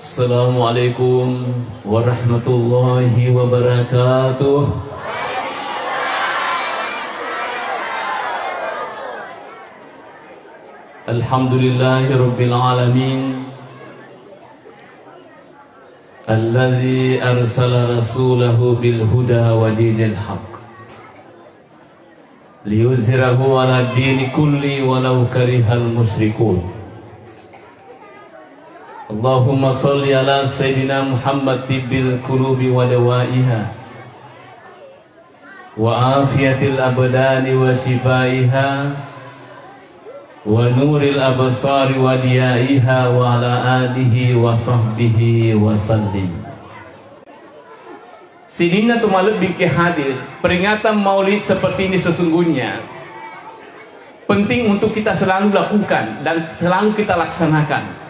Assalamualaikum warahmatullahi wabarakatuh. Alhamdulillahi rabbil alamin, alladzi arsala rasulahu bil huda wa dinil haq liyuzhirahu ala dini kulli walau karihal musyrikun. Allahumma salli ala Sayyidina Muhammad tibbil qulubi wa dawaiha wa afiyatil abdani wa shifaiha wa nuril absari wa diyaiha wa ala alihi wa sahbihi wa sallim. Sinina tumalib biki hadir. Peringatan maulid seperti ini sesungguhnya penting untuk kita selalu lakukan dan selalu kita laksanakan.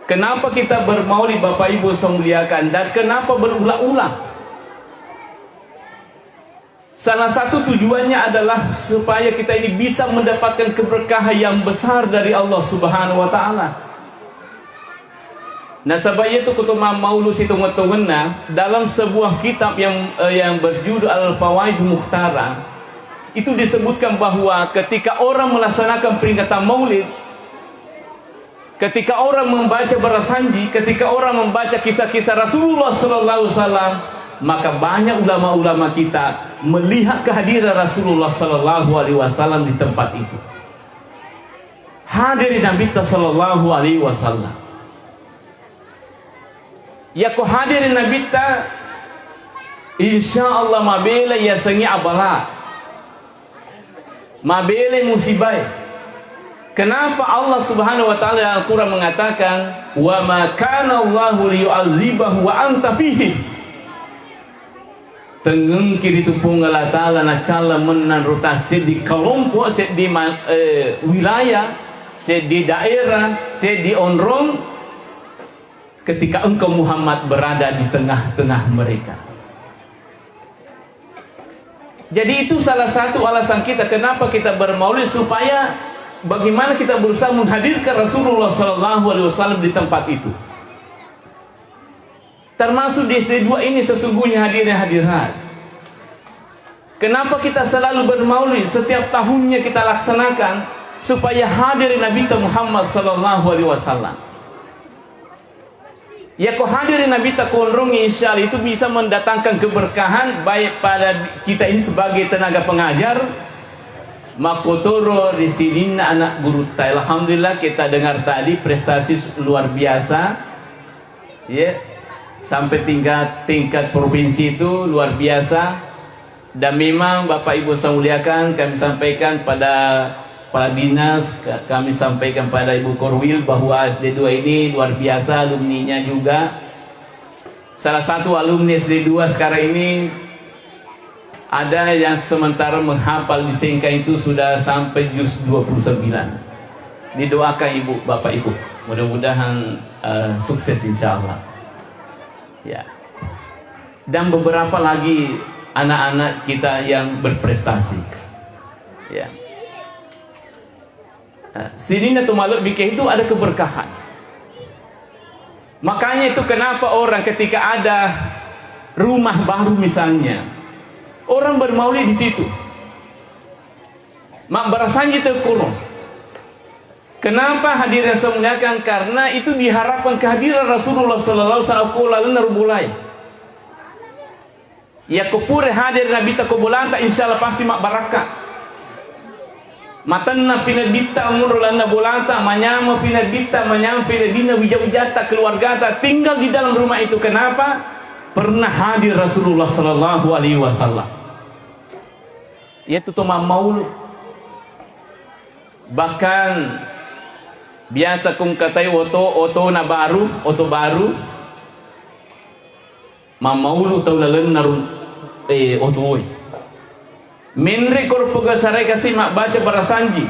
Kenapa kita bermaulid Bapak Ibu saya muliakan, dan kenapa berulang-ulang? Salah satu tujuannya adalah supaya kita ini bisa mendapatkan keberkahan yang besar dari Allah Subhanahu wa taala. Nah, sebab itu kutuma maulud itu ngetungena dalam sebuah kitab yang berjudul Al-Fawaid Mukhtara, itu disebutkan bahwa ketika orang melaksanakan peringatan maulid, ketika orang membaca barasanji, ketika orang membaca kisah-kisah Rasulullah sallallahu alaihi wasallam, maka banyak ulama-ulama kita melihat kehadiran Rasulullah sallallahu alaihi wasallam di tempat itu. Hadirin Nabi sallallahu alaihi wasallam. Ya ko hadirin Nabi ta insyaallah mabela ya sengi abala. Mabele musibah. Kenapa Allah Subhanahu wa taala dalam Al-Qur'an mengatakan wa ma kana Allahu liyu'adzibahu wa anta fihi. Tengung kiri tupung Allah taala na cala menan rotasi di kelompok di wilayah, di daerah, di onrong ketika engkau Muhammad berada di tengah-tengah mereka. Jadi itu salah satu alasan kita kenapa kita bermaulid, supaya bagaimana kita berusaha menghadirkan Rasulullah SAW di tempat itu. Termasuk di SD2 ini sesungguhnya hadirin. Kenapa kita selalu bermaulid? Setiap tahunnya kita laksanakan supaya hadirin Nabi Muhammad SAW. Ya kok hadirin Nabi takondrong insyaallah itu bisa mendatangkan keberkahan baik pada kita ini sebagai tenaga pengajar, makotoro di sini anak guru. Alhamdulillah kita dengar tadi prestasi luar biasa, ya, sampai tingkat provinsi itu luar biasa. Dan memang Bapak Ibu saya muliakan, kami sampaikan pada kepala dinas, kami sampaikan pada Ibu Korwil bahwa SD2 ini luar biasa, alumninya juga. Salah satu alumni SD2 sekarang ini ada yang sementara menghafal di Sengka itu sudah sampai juz 29. Didoakan Ibu, Bapak Ibu, mudah-mudahan sukses insyaallah. Ya. Dan beberapa lagi anak-anak kita yang berprestasi. Ya. Sini tu malu bikin itu ada keberkahan. Makanya itu kenapa orang ketika ada rumah baru misalnya, orang bermaulid di situ. Mak barasanji terkurung. Kenapa hadirin semuanya? Karena itu diharapkan kehadiran Rasulullah sallallahu alaihi wasallam. Ya kupure hadir Nabi takobulanta insyaallah pasti mak barakah. Matanna pinadita umurulana bolanta manyama pinadita manyam pinadina wijata keluargata tinggal di dalam rumah itu. Kenapa? Pernah hadir Rasulullah sallallahu alaihi wasallam. Yaitu toma maulud. Bahkan biasa kung katai oto na baru, oto baru mamaulu taulalan narun otoy. Menri korpoga sarai kasih mak baca barasanji.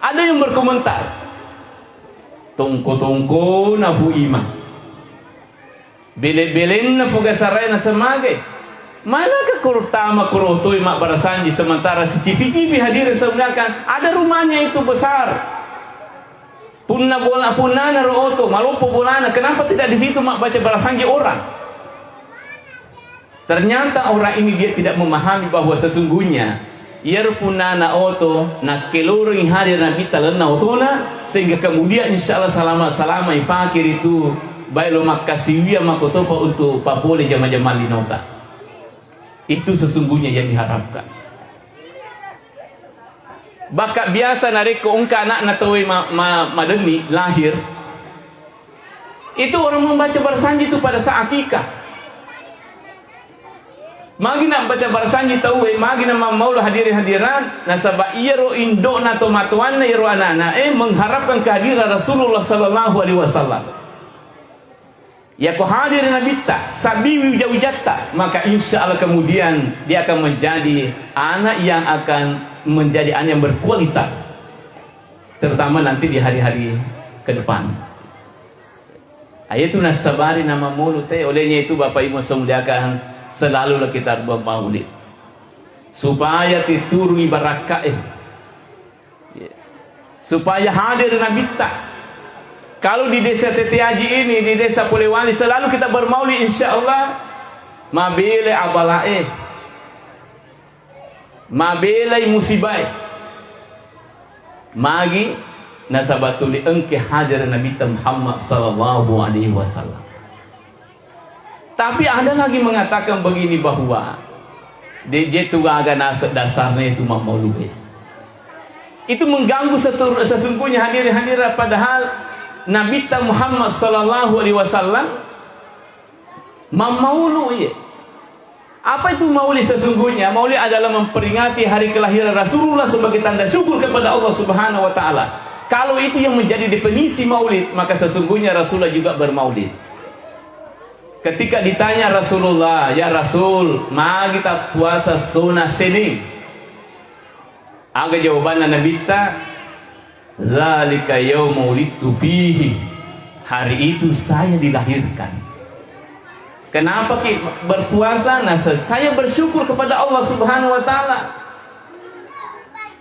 Ada yang berkomentar, tongko na fu ima, belen na fuga sarai na semage. Manakah kurutama kurutoy mak barasanji sementara si cipi-cipi hadir sebenarnya ada rumahnya itu besar. Punna bola punana roto, malupo bolana. Kenapa tidak di situ mak baca balasangi orang? Ternyata orang ini dia tidak memahami bahwa sesungguhnya yer punana oto nak keluring hadir nabi talena otona, sehingga kemudian insyaallah salama fakir itu bailo makasiwia makotopa untuk papole jama-jama linota. Itu sesungguhnya yang diharapkan. Baka biasa narik ke ungka anak natawai madeni lahir. Itu orang membaca barasanji itu pada saat akikah. Magi nak baca barasanji tahu magi nama maula hadirin-hadirat nasaba iro indo na tomatuan na iro anana mengharapkan kehadiran Rasulullah sallallahu alaihi wasallam. Ya ko hadir nabi ta sabiwi jawijata, maka insya Allah kemudian dia akan menjadi anak yang akan menjadi anak yang berkualitas, terutama nanti di hari-hari ke depan. Ayatu nasabari nama mulut olehnya itu Bapak Ibu semuliakan, selalulah kita bermaulid supaya diturungi barakah supaya hadir nabi ta. Kalau di desa Tete Haji ini, di desa Polewali selalu kita bermaulid insyaallah mabile abalae mabelai musibah magi nasabatuli engke hadir Nabi Muhammad sallallahu alaihi wasallam. Tapi ada lagi mengatakan begini bahwa DJ itu agak dasarnya itu maulud. Itu mengganggu sesungguhnya hadirin padahal Nabi Muhammad sallallahu alaihi wasallam mamaulu ya. Apa itu maulid sesungguhnya? Maulid adalah memperingati hari kelahiran Rasulullah sebagai tanda syukur kepada Allah Subhanahu wa taala. Kalau itu yang menjadi definisi maulid, maka sesungguhnya Rasulullah juga bermaulid. Ketika ditanya Rasulullah, "Ya Rasul, ma kita puasa sunnah sini?" Aga jawabannya Nabi ta, "Zalika yaumul wulidtu fihi." Hari itu saya dilahirkan. Kenapa berpuasa? Nah, saya bersyukur kepada Allah Subhanahu wa taala.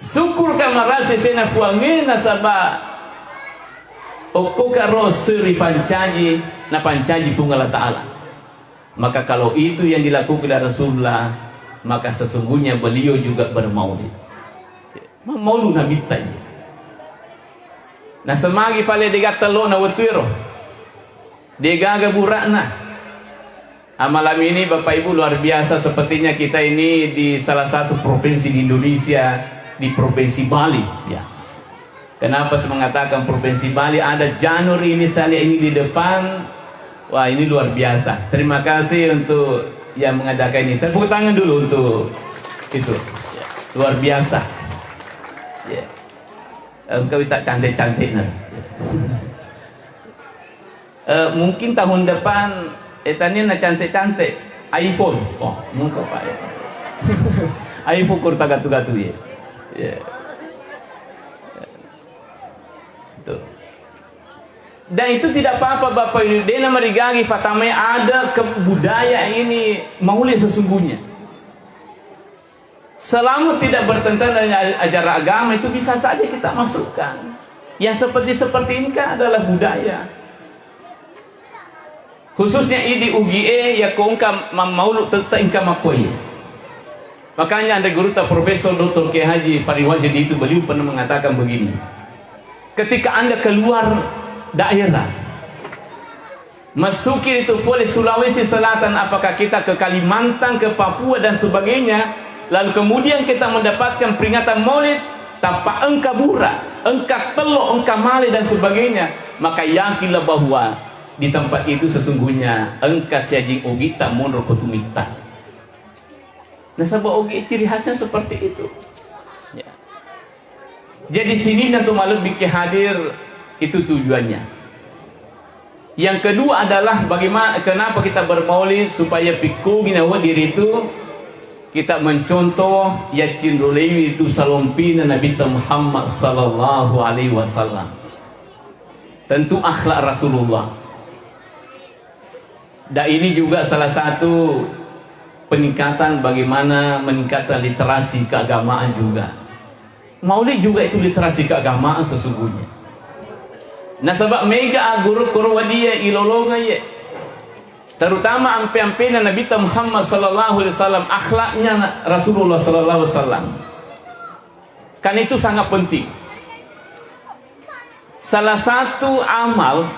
Syukur kama rasa sena fuange nasaba okoka rosuri pancaji na pancaji punggala taala. Maka kalau itu yang dilakukan oleh Rasulullah, maka sesungguhnya beliau juga bermaulid. Maulud Nabi tadi. Nah, semagi fale digatalo na wetiro. Digaga burakna. Malam ini Bapak Ibu luar biasa, sepertinya kita ini di salah satu provinsi di Indonesia, di Provinsi Bali ya. Kenapa saya mengatakan Provinsi Bali? Ada janur ini saya ini di depan. Wah, ini luar biasa. Terima kasih untuk yang mengadakan ini. Tepuk tangan dulu untuk itu ya. Luar biasa ya. Engkau tak cantik-cantik nah. Mungkin tahun depan etanya na cantik-cantik iPhone. Oh, muka Pak ya. iPhone kurta gatu-gatu ya. Ya. Tuh. Dan itu tidak apa-apa Bapak Ibu. Dena merigagi fatame ada budaya ini maulid sesungguhnya. Selama tidak bertentangan dengan ajaran agama itu bisa saja kita masukkan. Yang seperti ini kan adalah budaya. Khususnya ini UGE ya keungkap maulud tetap ingkam makoy. Makanya ada guru Profesor Dr. Kiai Haji Fariwajdi itu beliau pernah mengatakan begini. Ketika Anda keluar daerah, masuki itu boleh Sulawesi Selatan, apakah kita ke Kalimantan, ke Papua dan sebagainya, lalu kemudian kita mendapatkan peringatan maulid tanpa engka bura, engka telo, engka male dan sebagainya, maka yakinlah bahwa di tempat itu sesungguhnya engka siajing ugi tak mundur kutumita. Nah, sebab ugi ciri khasnya seperti itu. Ya. Jadi sini nanti malam bikin hadir itu tujuannya. Yang kedua adalah bagaimana, kenapa kita bermaulid, supaya pikul ginawa diri itu kita mencontoh ya cindulewi itu salompina Nabi Muhammad sallallahu alaihi wasallam. Tentu akhlak Rasulullah. Dan ini juga salah satu peningkatan bagaimana meningkatkan literasi keagamaan juga. Maulid juga itu literasi keagamaan sesungguhnya. Nah sebab mega guru kurwadia ilolonga ye, terutama ampe-ampe Nabi Muhammad sallallahu alaihi wasallam, akhlaknya Rasulullah sallallahu alaihi wasallam. Kan itu sangat penting. Salah satu amal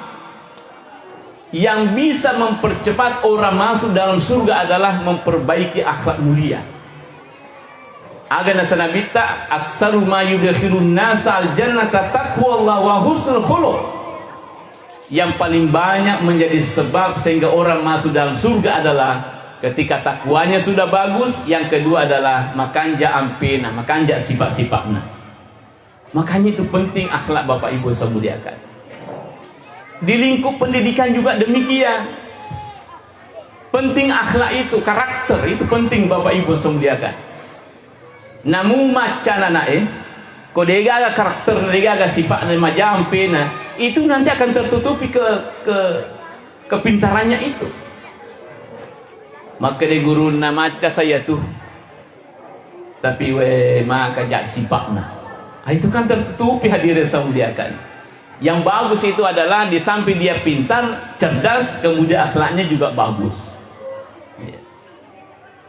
yang bisa mempercepat orang masuk dalam surga adalah memperbaiki akhlak mulia. Agana sanabita aksaru ma yudkhilun nasa al jannata taqwallah wa husnul khuluq. Yang paling banyak menjadi sebab sehingga orang masuk dalam surga adalah ketika takwanya sudah bagus. Yang kedua adalah makanja ampena, makanja sifat-sifatnya. Makanya itu penting akhlak Bapak Ibu saya muliakan. Di lingkup pendidikan juga demikian. Penting akhlak itu, karakter itu penting Bapak Ibu saya muliakan. Namun macam anak kodega aga karakter, kodega aga sifat dan macam pena itu nanti akan tertutupi ke kepintarannya itu. Maka de guru na maca saya tuh, tapi we maka jak sifatnya. Itu kan tertutupi hadirin saya muliakan. Yang bagus itu adalah di samping dia pintar, cerdas, kemudian akhlaknya juga bagus.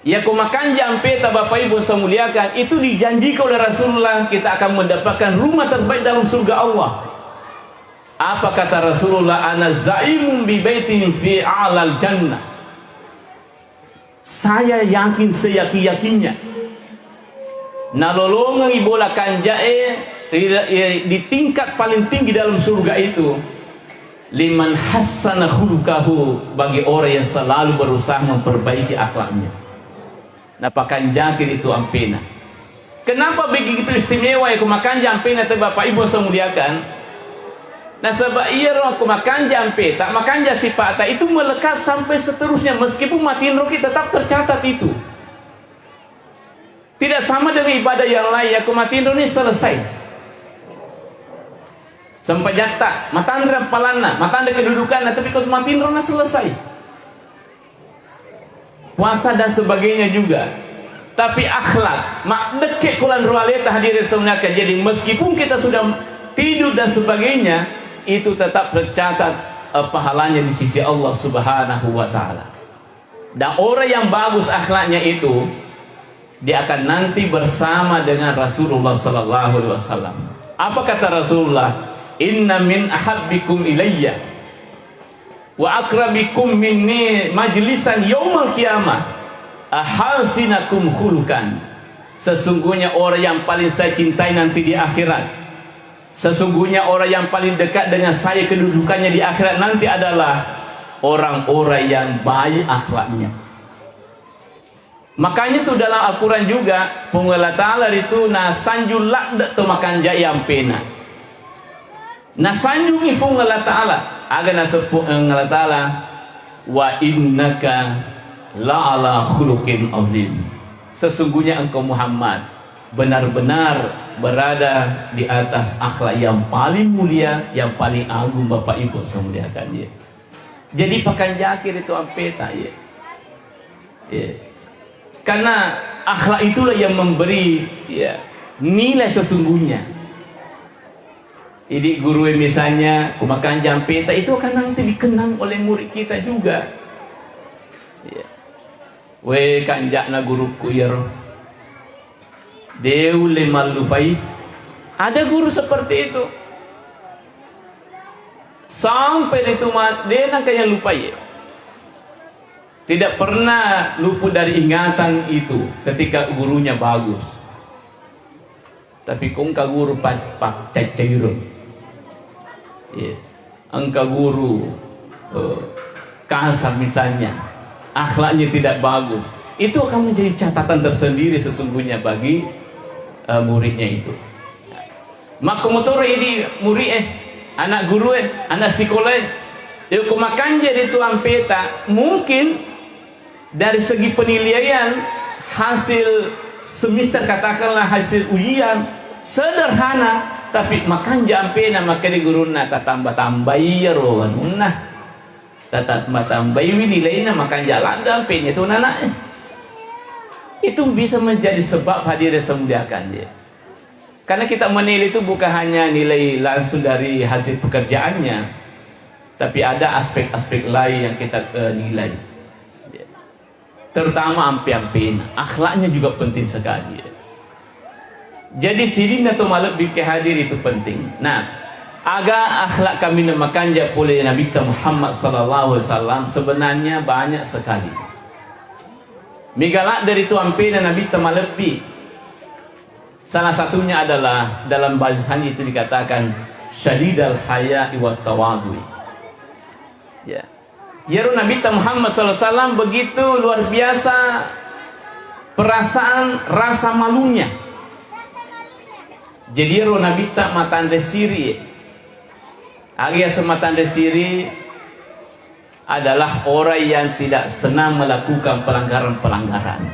Ya kumakan jampe Bapak Ibu saya muliakan, itu dijanjikan oleh Rasulullah kita akan mendapatkan rumah terbaik dalam surga Allah. Apa kata Rasulullah? Ana zaimun bi baitin fi a'lal jannah. Saya yakin seyakin-yakinnya. Nalolongan ibola kanjae di tingkat paling tinggi dalam surga itu. Liman hassana khuluqahu, bagi orang yang selalu berusaha memperbaiki akhlaknya. Napakan jangkir itu ampena. Kenapa begitu istimewa ya kumakan jampena te Bapak Ibu semuliakan? Nah sebab iya roh kumakan jampe tak makan sifat itu melekat sampai seterusnya, meskipun mati roki tetap tercatat itu. Tidak sama dengan ibadah yang lain. Ya mati ini selesai. Sampai jata matandra palana, matandra kedudukan, tapi kalau mati selesai. Puasa dan sebagainya juga. Tapi akhlak mak dekek kulan rualeta hadirin semuanya. Jadi meskipun kita sudah tidur dan sebagainya, itu tetap tercatat pahalanya di sisi Allah Subhanahu wa taala. Dan orang yang bagus akhlaknya itu, dia akan nanti bersama dengan Rasulullah sallallahu alaihi wasallam. Apa kata Rasulullah? Inna min ahabbikum ilayya wa akrabikum minni majlisan yaumal qiyamah ahasinakum khulukan. Sesungguhnya orang yang paling saya cintai nanti di akhirat, sesungguhnya orang yang paling dekat dengan saya kedudukannya di akhirat nanti adalah orang-orang yang baik akhlaknya. Makanya tuh dalam Al-Quran juga Allah Ta'ala itu nasanjul lakda tu makan jayam pena. Nasanjung ifung Allah Ta'ala agar nasepuk Allah Ta'ala wa innaka la'ala khuluqin azim. Sesungguhnya engkau Muhammad benar-benar berada di atas akhlak yang paling mulia, yang paling agung Bapak Ibu semuliakan dia. Jadi pakan jakir itu ampeta ya. Karena akhlak itulah yang memberi ya, nilai sesungguhnya. Jadi guru misalnya makan jampeta itu akan nanti dikenang oleh murid kita juga. Ya. We kanjakna guruku ya roh. Deu lemal lupai. Ada guru seperti itu. Sampai itu dia nak kayak lupa ya. Tidak pernah luput dari ingatan itu ketika gurunya bagus. Tapi kong ka guru pak cairun. Ya. Engkau guru kasar misalnya, akhlaknya tidak bagus, itu akan menjadi catatan tersendiri sesungguhnya bagi muridnya itu. Maka motor ini murid anak guru anak sekolah, dia kemakan jadi tuan peta mungkin dari segi penilaian hasil semester katakanlah hasil ujian sederhana. Tapi makan jampe nama kali guru na tambah ya rohan nah tambah nilai na makan jalan jampe itu nanaknya itu bisa menjadi sebab hadir semuliakan dia. Karena kita menilai itu bukan hanya nilai langsung dari hasil pekerjaannya, tapi ada aspek-aspek lain yang kita nilai. Terutama ampe-ampein, akhlaknya juga penting sekali. Jadi sirin atau malak biki hadir itu penting. Nah, agar akhlak kami namakan oleh Nabi Muhammad SAW sebenarnya banyak sekali. Migalak dari tu ampein Nabi malak bi. Salah satunya adalah dalam bahasan itu dikatakan syadidal haya'i wat tawadhu. Ya. Ya Nabi Muhammad SAW begitu luar biasa perasaan rasa malunya. Jadi Nabi tak matan desiri. Agia sematan desiri adalah orang yang tidak senang melakukan pelanggaran-pelanggaran.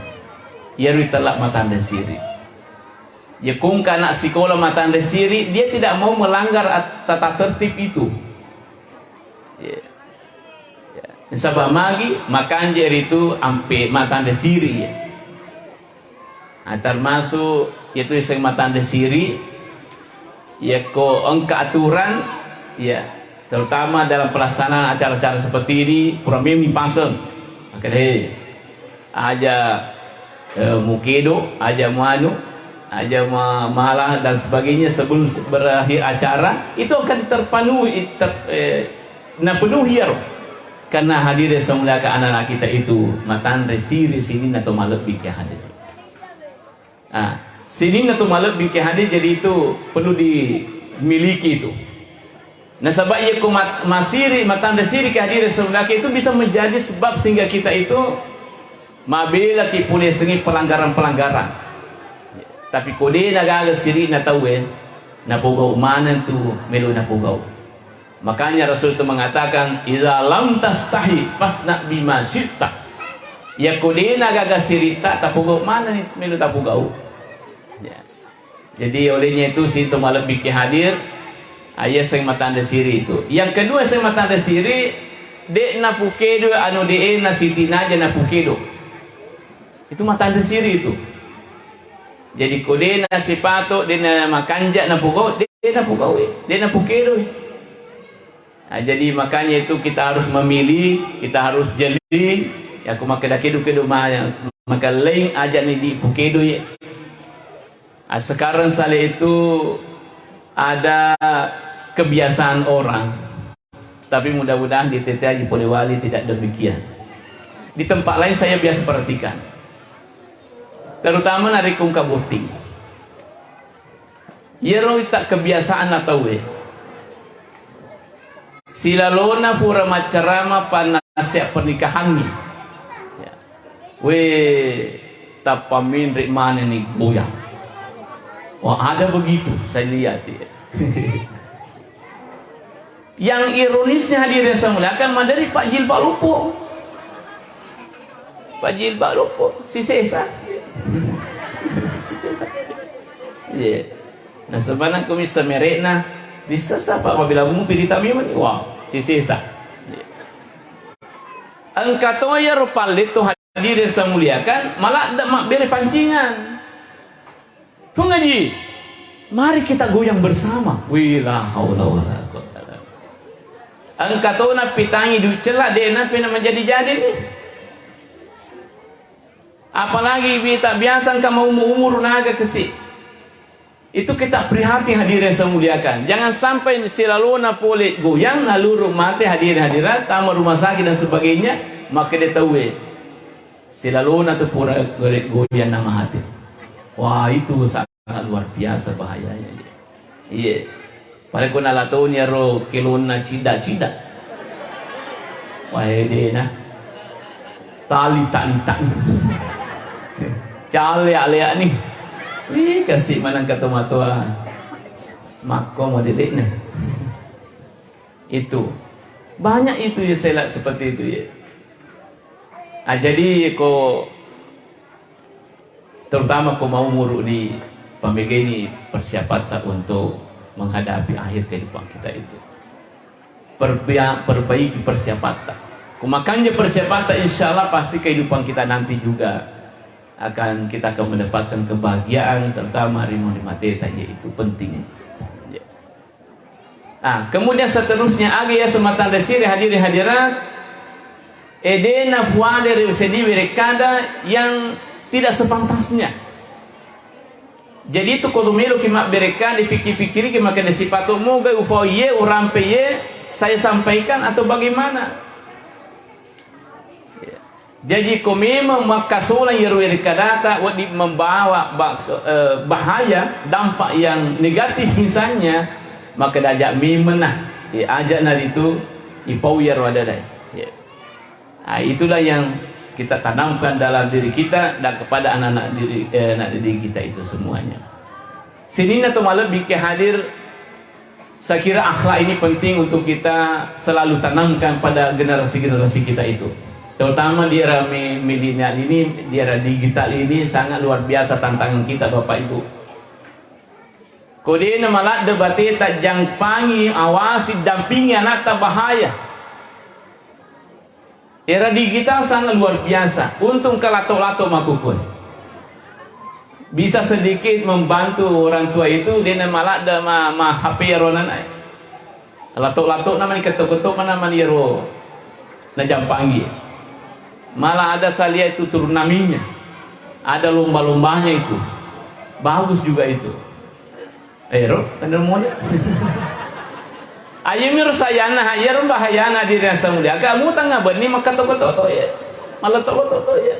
Ya telak matan desiri. Ya kung kanak sekolah matan desiri, dia tidak mau melanggar tata tertib itu. Ya. Sebab magi makan jer itu ampe matan desiri ya. Termasuk itu yang matan desiri ya ko engka aturan ya, terutama dalam pelaksanaan acara-acara seperti ini purami pasal makanya aja mukedo aja muanu aja malah dan sebagainya sebelum berakhir acara itu akan terpenuhi penuhi ya. Karena hadir semula ke anak-anak kita itu matan resiri sini atau malam bikin hadir. Sini atau malam bikin hadir, jadi itu perlu dimiliki itu. Nah sebab ia masiri matan resiri ke hadir semula itu bisa menjadi sebab sehingga kita itu mabela ki pulih sengi pelanggaran-pelanggaran. Tapi kode nagaga siri na tawen na pugau mana tu melu na pugau. Makanya Rasul itu mengatakan idza lam tastahi fasna bima syi'ta. Ya kulina gaga sirita tapugau mana nih melu tapugau. Ya. Jadi olehnya itu situ malam bikin hadir ayah sing matanda siri itu. Yang kedua sing matanda siri de na pukedo anu de na sitina aja na pukedo. Itu matanda siri itu. Jadi kode na sipato de na makanja na pugau de na pugau de na pukedo. Nah, jadi makanya itu kita harus memilih, kita harus jeli. Ya aku makan kedo maka lain aja nih di pukedo ya. Sekarang salah itu ada kebiasaan orang, tapi mudah-mudahan di TTI Polewali tidak demikian. Di tempat lain saya biasa perhatikan, terutama dari kungka bukti. Ya tak kebiasaan atau silalona pura macarama panasya pernikahannya ya. Tapamin rik mana nih goyang. Wah ada begitu saya lihat ya. Yang ironisnya hadirin semula kan dari Pak Jilbab Lupo. Pak Jilbab Lupo si Sesa. Ya. Nah sebenarnya kami semerekna bisa siapa apabila mumpi ditamim ini wow si sisa. Angkatnya ya rupal itu hadirin semuliakan malah ada mak beri pancingan. Tuh ngaji, mari kita goyang bersama. Wila haula wala quwwata illa billah. Angkatnya pitangi du celah dena pina menjadi-jadi nih. Apalagi kita biasa kamu umur naga kesih. Itu kita prihatin hadirin semuliakan. Jangan sampai silalona pole goyang lalu rumah teh hadirin hadirat tamu rumah sakit dan sebagainya, maka dia tahu silalona tu pura goyang nama hati. Wah itu sangat luar biasa bahayanya. Iya. Pada kuna latonya ro kilona cida-cida. Wah dia nah tali. Cale-alea nih. Wih kasih mana kata matua mako mau dedek nih. Itu banyak itu ya saya lihat seperti itu ya. Jadi ko terutama ko mau muruk di pemega ini persiapan tak untuk menghadapi akhir kehidupan kita itu. Perbaiki persiapan tak. Makanya persiapan tak insya Allah pasti kehidupan kita nanti juga kita akan mendapatkan kebahagiaan, terutama harimau di mateta, yaitu penting. Nah, kemudian seterusnya agi ya sematan desire hadirin hadirat edena fuade reusedi berekada yang tidak sepantasnya. Jadi itu kalau melo kimak berekada dipikir-pikiri kimak ada sifat moga ufoye urampe ye saya sampaikan atau bagaimana? Jadi kau memang makasola yerwirikadata wadi membawa bahaya dampak yang negatif misalnya, maka dajak mimenah diajak nari itu ipau yerwadadai. Nah, itulah yang kita tanamkan dalam diri kita dan kepada anak-anak diri kita itu semuanya. Sini atau malam bikin hadir, saya kira akhlak ini penting untuk kita selalu tanamkan pada generasi-generasi kita itu. Terutama di era milenial ini, di era digital ini sangat luar biasa tantangan kita Bapak Ibu. Kode malat debate tak jang pangi awasi dampingi anak tak bahaya. Era digital sangat luar biasa. Untung kalato-lato makukun. Bisa sedikit membantu orang tua itu dia malat da ma HP ronan ai. Lato-lato namanya ketok-ketok mana maniro. Na jang pangi. Malah ada saya itu turnaminya, ada lomba-lombanya itu, bagus juga itu. Ero, tanda mulia. Ayamir sayana, ayam bahayana di rasa mulia. Kamu tengah berni maka toko-toko ya, malah toko-toko ya.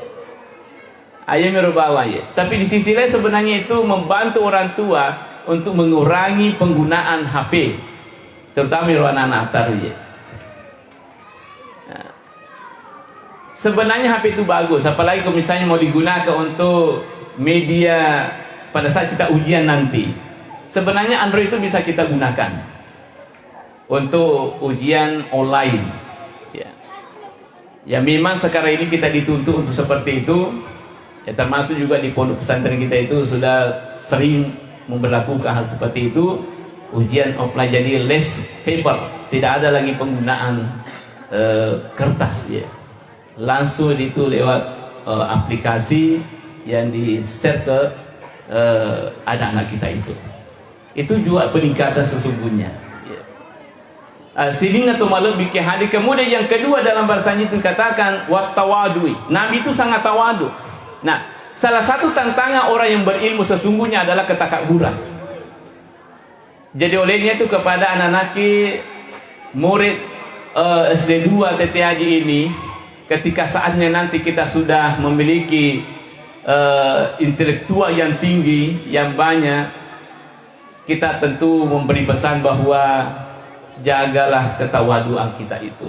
Ayamir bawa ya. Tapi di sisi lain sebenarnya itu membantu orang tua untuk mengurangi penggunaan HP, terutama anak-anak taruh ya. Sebenarnya HP itu bagus, apalagi kalau misalnya mau digunakan untuk media pada saat kita ujian nanti. Sebenarnya Android itu bisa kita gunakan untuk ujian online. Ya memang sekarang ini kita dituntut untuk seperti itu. Ya termasuk juga di pondok pesantren kita itu sudah sering memberlakukan hal seperti itu. Ujian offline jadi less paper, tidak ada lagi penggunaan kertas ya. Langsung itu lewat aplikasi yang di-share ke anak-anak kita itu. Itu juga peningkatan sesungguhnya. Sini atau malam bikin hadir. Kemudian yang kedua dalam bahasanya itu katakan wattawadui. Nabi itu sangat tawadu. Nah, salah satu tantangan orang yang berilmu sesungguhnya adalah ketakaburan. Jadi olehnya itu kepada anak-anak murid SD 2 TTAJ ini, ketika saatnya nanti kita sudah memiliki intelektual yang tinggi, yang banyak, kita tentu memberi pesan bahwa jagalah ketawaduan kita itu.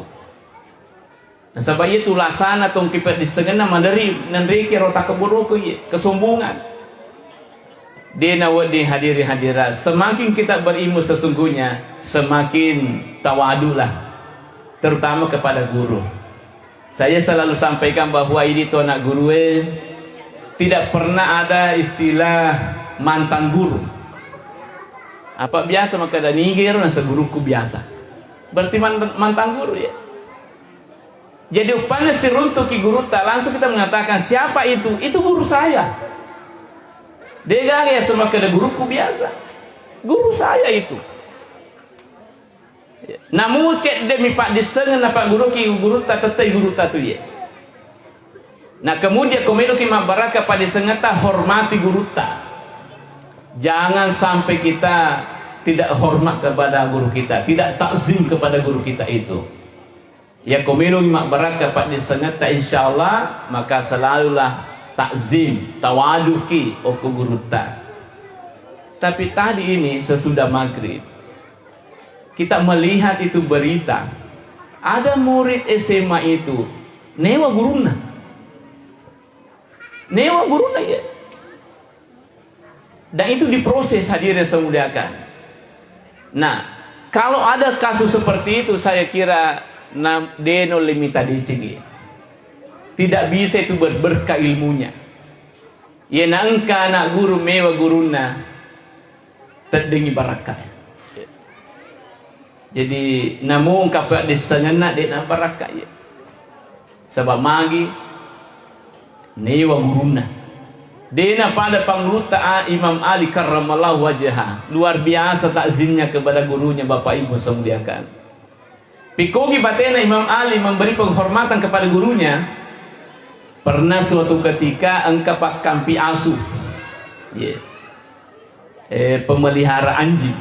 Nah, sebab itu lasana tong kipat disengena mandari nanriki rota keburuku kesombongan. Dia nawadi hadiri hadirat. Semakin kita berilmu sesungguhnya, semakin tawadulah, terutama kepada guru. Saya selalu sampaikan bahwa ini tuh anak guru tidak pernah ada istilah mantan guru. Apa biasa maka ada nigir nasa guruku biasa. Berarti mantan guru ya. Jadi upahnya si runtuh ki guru tak langsung kita mengatakan siapa itu? Itu guru saya. Dia gak ya sama kada guruku biasa. Guru saya itu. Namun cek demi pak disengen apa guru ki guru tak tetai guru tak tu ye. Nah kemudian komelo ki mabaraka pada sengeta hormati guru tak. Jangan sampai kita tidak hormat kepada guru kita, tidak takzim kepada guru kita itu. Ya komelo ki mabaraka pada sengeta insyaallah maka selalulah takzim, tawaduki oku guru tak. Tapi tadi ini sesudah maghrib kita melihat itu berita, ada murid SMA itu newa guruna ya, dan itu diproses hadirin semuliakan. Nah, kalau ada kasus seperti itu, saya kira deno limita dicegi, tidak bisa itu berberkah ilmunya. Ya nangka anak guru mewa guruna terdengi barakah. Jadi namun kapak disangana de na barakah ya. Sebab magi newa guruna Dena pada pangruta Imam Ali karramallahu wajha, luar biasa takzimnya kepada gurunya Bapak Ibu semuliakan. Pikogi batena Imam Ali memberi penghormatan kepada gurunya. Pernah suatu ketika engkau pak kampi asu, pemelihara anjing.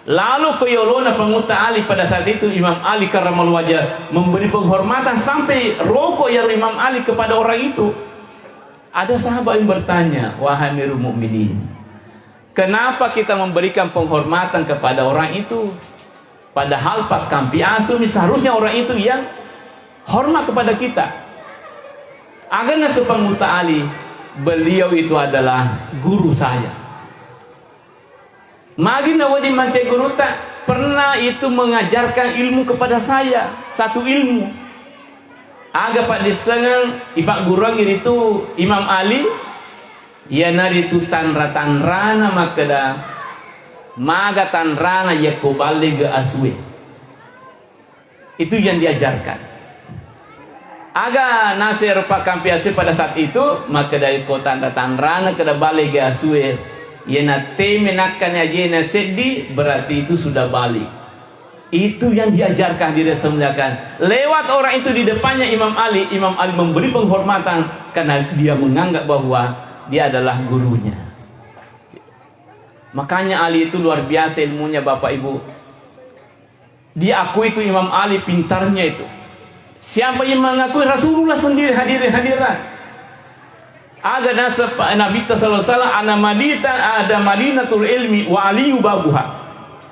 Lalu koyolona penguta Ali pada saat itu Imam Ali karramallahu wajha memberi penghormatan sampai rokok yang Imam Ali kepada orang itu. Ada sahabat yang bertanya, wahai Amirul Mukminin, kenapa kita memberikan penghormatan kepada orang itu? Padahal Pak Kampi Asu ini seharusnya orang itu yang hormat kepada kita. Agaknya sepenguta Ali, beliau itu adalah guru saya. Magi nawadi mancai guru tak pernah itu mengajarkan ilmu kepada saya, satu ilmu. Aga pak disengang ipak guru itu Imam Ali, ia nari tu tanra makada maga tanrana ya kobale ge aswe. Itu yang diajarkan. Aga nasir pak kampi aswe pada saat itu makada ko tanrana kada bale ge aswe. Yena temenakan aja sedih berarti itu sudah balik. Itu yang diajarkan disemuliakan. Lewat orang itu di depannya Imam Ali memberi penghormatan karena dia menganggap bahwa dia adalah gurunya. Makanya Ali itu luar biasa ilmunya Bapak Ibu. Diakui itu Imam Ali pintarnya itu. Siapa yang mengakui? Rasulullah sendiri hadirin. Aga nasab Nabi sallallahu alaihi wasallam ada Madinatul ilmi wa aliyu babuha.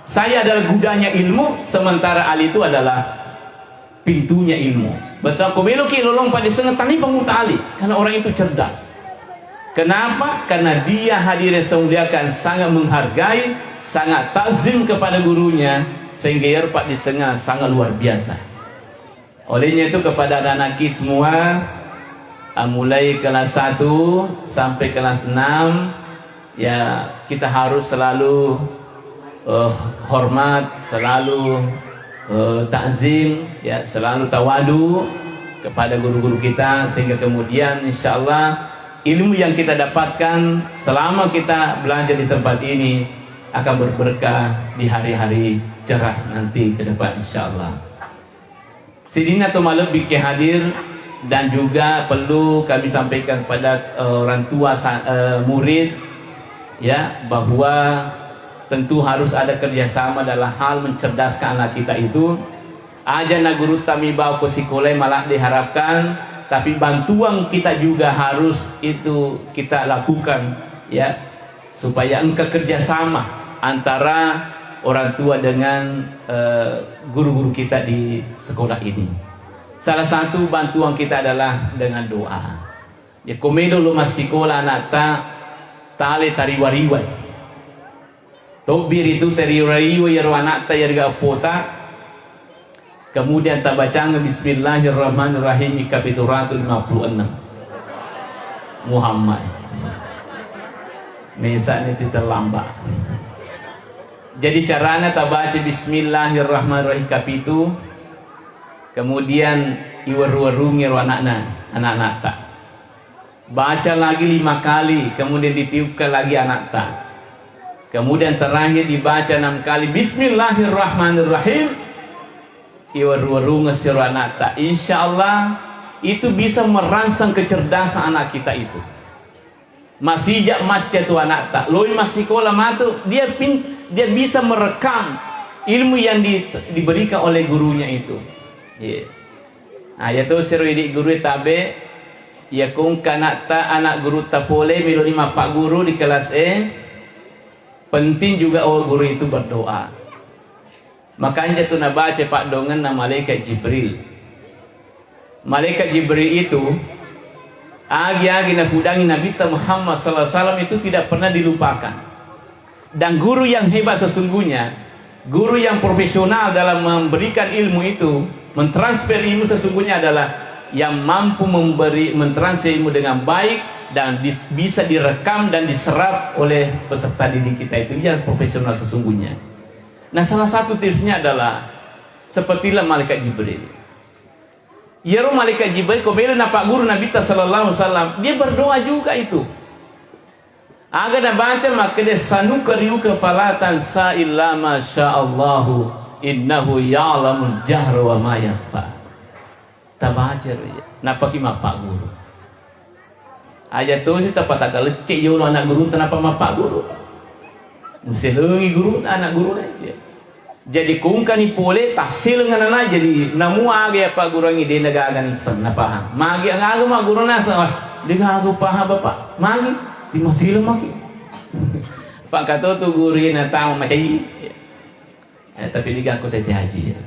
Saya adalah gudanya ilmu sementara Ali itu adalah pintunya ilmu. Betul komelo ki lolong pada sengetani penguta Ali karena orang itu cerdas. Kenapa? Karena dia hadirin semuliakan sangat menghargai, sangat takzim kepada gurunya sehingga ia pak disengah sangat luar biasa. Olehnya itu kepada anak-anak semua mulai kelas 1 sampai kelas 6 ya kita harus selalu hormat, selalu takzim ya, selalu tawadu kepada guru-guru kita sehingga kemudian insyaallah ilmu yang kita dapatkan selama kita belajar di tempat ini akan berberkah di hari-hari cerah nanti ke depan insyaallah. Sidina atau malam bikin hadir. Dan juga perlu kami sampaikan kepada orang tua murid ya bahwa tentu harus ada kerjasama dalam hal mencerdaskan anak kita itu. Aja na guru kami bawa ke sekolah malah diharapkan, tapi bantuan kita juga harus itu kita lakukan ya supaya engkau kerjasama antara orang tua dengan guru-guru kita di sekolah ini. Salah satu bantuan kita adalah dengan doa. Ya komedo lu masih sekolah anak tali tariwariwai. Tobir itu tariwariwai ya anak ta yarga pota. Kemudian tak baca Bismillahirrahmanirrahim kapitulatul 56. Muhammad. Mesa ini terlambat. Jadi caranya tak baca Bismillahirrahmanirrahim kapitu. Kemudian iwaru-warungi anak-anak tak. Baca lagi 5 kali, kemudian ditiupkan lagi anak tak. Kemudian terakhir dibaca 6 kali Bismillahirrahmanirrahim. Iwaru-warungi anak tak. Insyaallah itu bisa merangsang kecerdasan anak kita itu. Masih jak maca tu anak tak. Loi masih sekolah matu, dia bisa merekam ilmu yang diberikan oleh gurunya itu. Yeah. Ya tu seru di guru tabe ya kung kanak ta anak guru tapole milo 5 pak guru di kelas penting juga guru itu berdoa. Makanya tu nak baca pak dongan nama malaikat Jibril. Malaikat Jibril itu agi na fudangi Nabi Muhammad sallallahu alaihi wasallam itu tidak pernah dilupakan. Dan guru yang hebat sesungguhnya, guru yang profesional dalam memberikan ilmu itu, mentransfer ilmu sesungguhnya adalah yang mampu mentransfer ilmu dengan baik dan bisa direkam dan diserap oleh peserta didik kita itu yang profesional sesungguhnya. Nah, salah satu tipsnya adalah sepertilah malaikat Jibril. Ya malaikat Jibril kembali nampak guru Nabi sallallahu alaihi wasallam, dia berdoa juga itu. Aga na baca makanya sanukriuka fala tansa illa ma sya'allahu innahu ya'lamul jahra wa ma yakhfa. Tabaca ya. Napa ki mapak guru. Aja tu si tapat agak lecek yo anak guru kenapa mapak guru. Muselengi guru anak guru ya. Jadi kungkani pole tahsil nganana jadi namu age apa guru ngi de nagagan sen paham. Magi ang agama guru nasa dengan aku paham bapak. Magi di masih maki. Pak kata tu guru na tahu macam ini. Tapi juga aku tadi haji ya.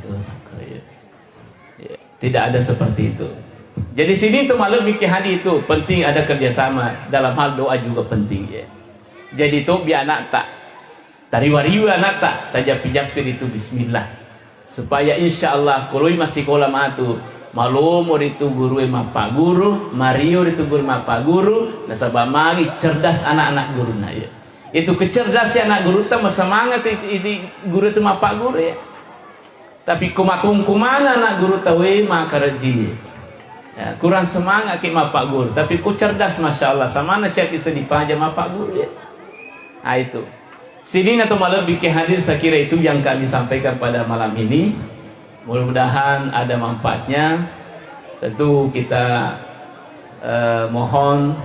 Tidak ada seperti itu. Jadi sini tu malam mikir hadi itu penting ada kerjasama dalam hal doa juga penting ya. Jadi tu biar anak tak tariwariwa anak tak tajap-japir itu bismillah supaya insyaallah kalau masih kolam atu malumur itu guru mapa guru Mario itu guru mapa guru nasabah magi cerdas anak-anak guru na ya. Itu kecerdasan anak guru ta semangat itu guru itu mapa guru ya. Tapi kumana anak guru tahu maka reji ya, kurang semangat ki mapa guru tapi ku cerdas masyaallah sama na cek sedih aja mapa guru ya. Nah itu sini atau malam bikin hadir saya kira itu yang kami sampaikan pada malam ini. Mudah-mudahan ada manfaatnya. Tentu kita mohon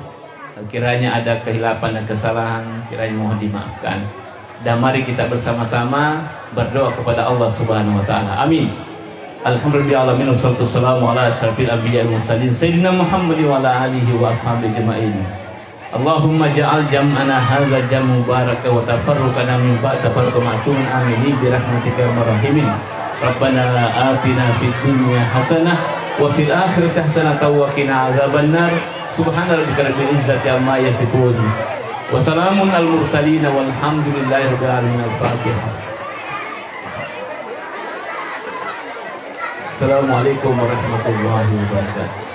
kiranya ada kehilapan dan kesalahan kiranya mohon dimaafkan. Dan mari kita bersama-sama berdoa kepada Allah Subhanahu wa taala. Amin. Alhamdulillah alamin wassalatu wassalamu ala asyrafil anbiya'i wal mursalin sayyidina Muhammad wa ala alihi wa ashabihi ajma'in. Allahumma ja'al jam'ana hadza jam'an mubaraka wa tafarruqana min ba'd tafarruqan ma'suman amin bi rahmatika ya arhamar rahimin. Rabbana atina fid dunya hasanah wa fil akhirati hasanah wa qina adzabannar. Subhana rabbika rabbil izzati amma yasifun. Wa salamun al mursalin walhamdulillahi rabbil alamin. Al-Fatihah. Assalamualaikum warahmatullahi wabarakatuh.